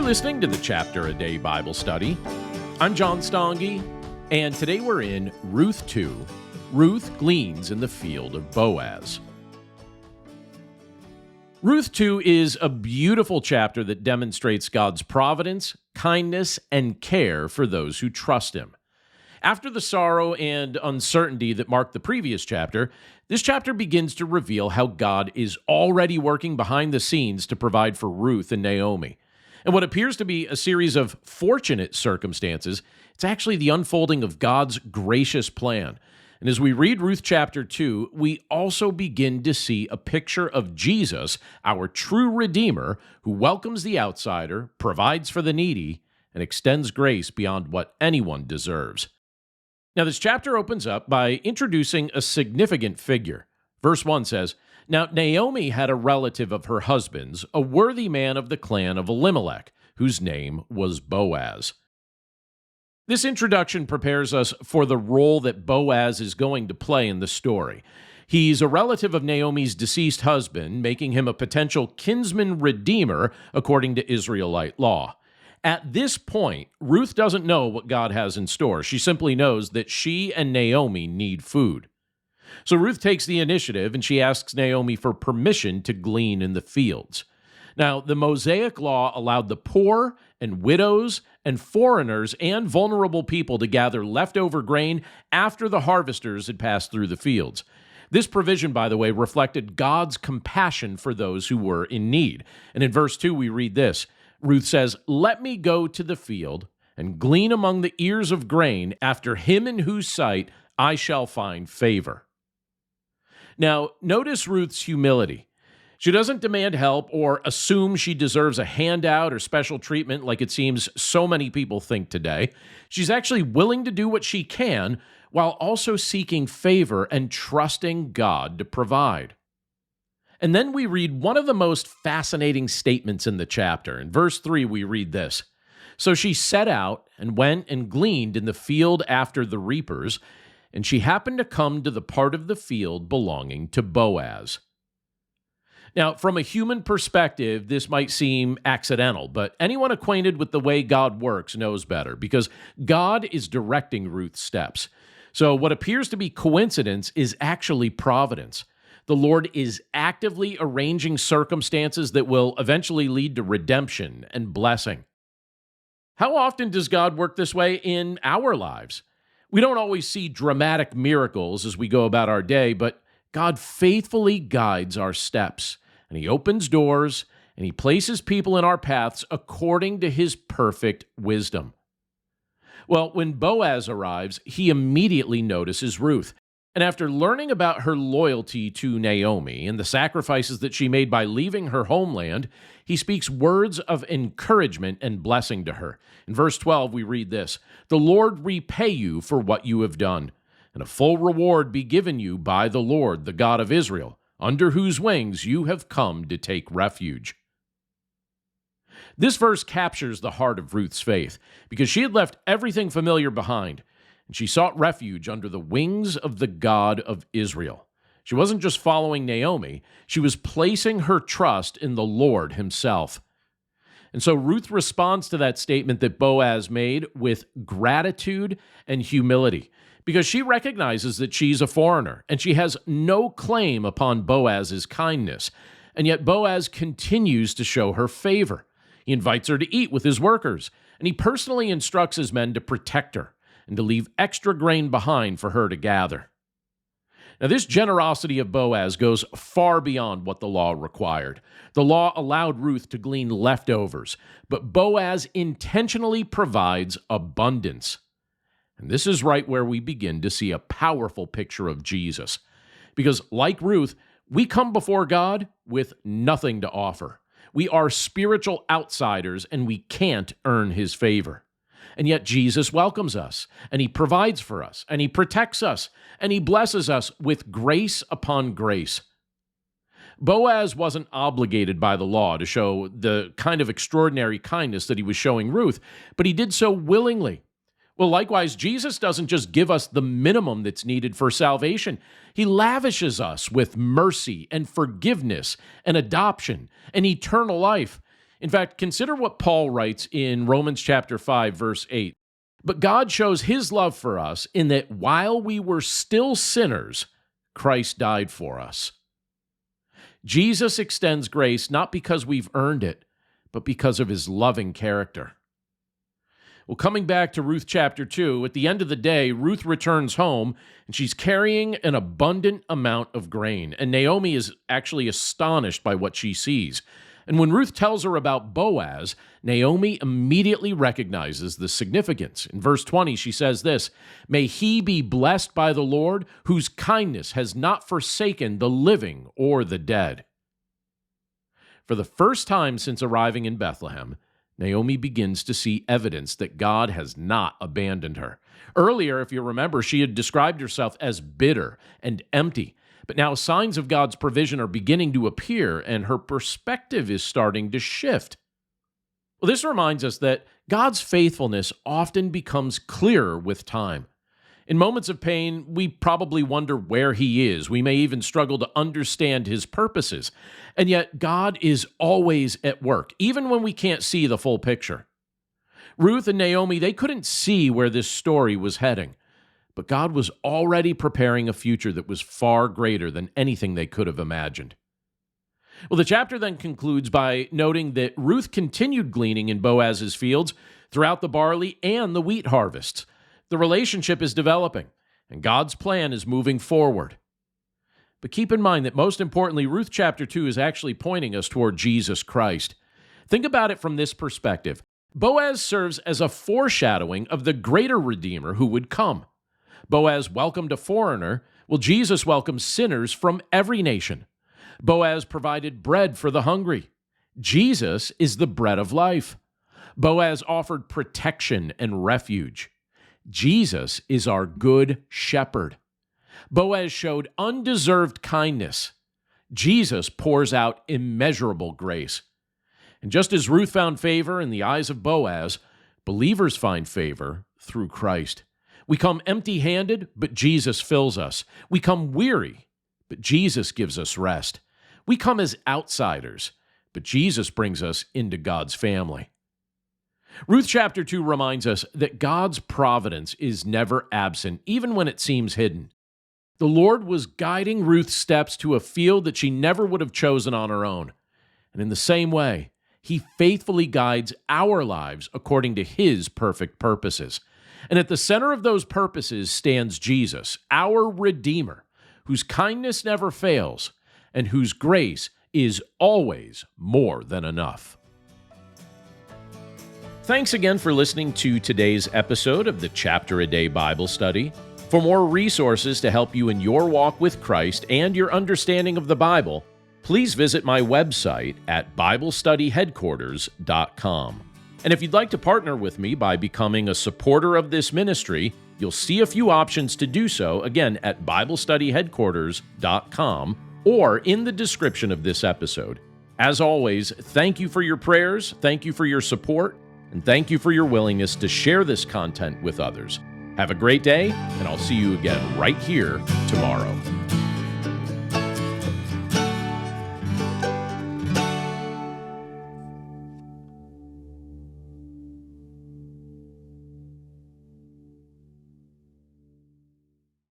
listening to the Chapter a Day Bible Study. I'm John Stange, and today we're in Ruth 2. Ruth gleans in the field of Boaz. Ruth 2 is a beautiful chapter that demonstrates God's providence, kindness, and care for those who trust Him. After the sorrow and uncertainty that marked the previous chapter, this chapter begins to reveal how God is already working behind the scenes to provide for Ruth and Naomi. And what appears to be a series of fortunate circumstances, it's actually the unfolding of God's gracious plan. And as we read Ruth chapter 2, we also begin to see a picture of Jesus, our true Redeemer, who welcomes the outsider, provides for the needy, and extends grace beyond what anyone deserves. Now, this chapter opens up by introducing a significant figure. Verse 1 says, "Now Naomi had a relative of her husband's, a worthy man of the clan of Elimelech, whose name was Boaz." This introduction prepares us for the role that Boaz is going to play in the story. He's a relative of Naomi's deceased husband, making him a potential kinsman redeemer according to Israelite law. At this point, Ruth doesn't know what God has in store. She simply knows that she and Naomi need food. So Ruth takes the initiative and she asks Naomi for permission to glean in the fields. Now, the Mosaic law allowed the poor and widows and foreigners and vulnerable people to gather leftover grain after the harvesters had passed through the fields. This provision, by the way, reflected God's compassion for those who were in need. And in verse 2, we read this. Ruth says, "Let me go to the field and glean among the ears of grain after him in whose sight I shall find favor." Now, notice Ruth's humility. She doesn't demand help or assume she deserves a handout or special treatment like it seems so many people think today. She's actually willing to do what she can while also seeking favor and trusting God to provide. And then we read one of the most fascinating statements in the chapter. In verse 3, we read this. "So she set out and went and gleaned in the field after the reapers, and she happened to come to the part of the field belonging to Boaz." Now, from a human perspective, this might seem accidental, but anyone acquainted with the way God works knows better, because God is directing Ruth's steps. So what appears to be coincidence is actually providence. The Lord is actively arranging circumstances that will eventually lead to redemption and blessing. How often does God work this way in our lives? We don't always see dramatic miracles as we go about our day, but God faithfully guides our steps, and He opens doors, and He places people in our paths according to His perfect wisdom. Well, when Boaz arrives, he immediately notices Ruth. And after learning about her loyalty to Naomi and the sacrifices that she made by leaving her homeland, he speaks words of encouragement and blessing to her. In verse 12, we read this, "The Lord repay you for what you have done, and a full reward be given you by the Lord, the God of Israel, under whose wings you have come to take refuge." This verse captures the heart of Ruth's faith, because she had left everything familiar behind, and she sought refuge under the wings of the God of Israel. She wasn't just following Naomi, she was placing her trust in the Lord Himself. And so Ruth responds to that statement that Boaz made with gratitude and humility, because she recognizes that she's a foreigner, and she has no claim upon Boaz's kindness. And yet Boaz continues to show her favor. He invites her to eat with his workers, and he personally instructs his men to protect her and to leave extra grain behind for her to gather. Now, this generosity of Boaz goes far beyond what the law required. The law allowed Ruth to glean leftovers, but Boaz intentionally provides abundance. And this is right where we begin to see a powerful picture of Jesus. Because like Ruth, we come before God with nothing to offer. We are spiritual outsiders, and we can't earn His favor. And yet Jesus welcomes us, and He provides for us, and He protects us, and He blesses us with grace upon grace. Boaz wasn't obligated by the law to show the kind of extraordinary kindness that he was showing Ruth, but he did so willingly. Well, likewise, Jesus doesn't just give us the minimum that's needed for salvation. He lavishes us with mercy and forgiveness and adoption and eternal life. In fact, consider what Paul writes in Romans chapter 5, verse 8. But God shows his love for us in that while we were still sinners, Christ died for us. Jesus extends grace not because we've earned it, but because of his loving character. Well, coming back to Ruth chapter 2, at the end of the day, Ruth returns home, and she's carrying an abundant amount of grain. And Naomi is actually astonished by what she sees. And when Ruth tells her about Boaz, Naomi immediately recognizes the significance. In verse 20, she says this, "May he be blessed by the Lord, whose kindness has not forsaken the living or the dead." For the first time since arriving in Bethlehem, Naomi begins to see evidence that God has not abandoned her. Earlier, if you remember, she had described herself as bitter and empty. But now signs of God's provision are beginning to appear, and her perspective is starting to shift. Well, this reminds us that God's faithfulness often becomes clearer with time. In moments of pain, we probably wonder where he is. We may even struggle to understand his purposes. And yet, God is always at work, even when we can't see the full picture. Ruth and Naomi, they couldn't see where this story was heading. But God was already preparing a future that was far greater than anything they could have imagined. Well, the chapter then concludes by noting that Ruth continued gleaning in Boaz's fields throughout the barley and the wheat harvests. The relationship is developing, and God's plan is moving forward. But keep in mind that most importantly, Ruth chapter 2 is actually pointing us toward Jesus Christ. Think about it from this perspective. Boaz serves as a foreshadowing of the greater Redeemer who would come. Boaz welcomed a foreigner, while Jesus welcomes sinners from every nation. Boaz provided bread for the hungry. Jesus is the bread of life. Boaz offered protection and refuge. Jesus is our good shepherd. Boaz showed undeserved kindness. Jesus pours out immeasurable grace. And just as Ruth found favor in the eyes of Boaz, believers find favor through Christ. We come empty-handed, but Jesus fills us. We come weary, but Jesus gives us rest. We come as outsiders, but Jesus brings us into God's family. Ruth chapter 2 reminds us that God's providence is never absent, even when it seems hidden. The Lord was guiding Ruth's steps to a field that she never would have chosen on her own. And in the same way, he faithfully guides our lives according to his perfect purposes. And at the center of those purposes stands Jesus, our Redeemer, whose kindness never fails and whose grace is always more than enough. Thanks again for listening to today's episode of the Chapter a Day Bible Study. For more resources to help you in your walk with Christ and your understanding of the Bible, please visit my website at BibleStudyHeadquarters.com. And if you'd like to partner with me by becoming a supporter of this ministry, you'll see a few options to do so, again, at BibleStudyHeadquarters.com or in the description of this episode. As always, thank you for your prayers, thank you for your support, and thank you for your willingness to share this content with others. Have a great day, and I'll see you again right here tomorrow.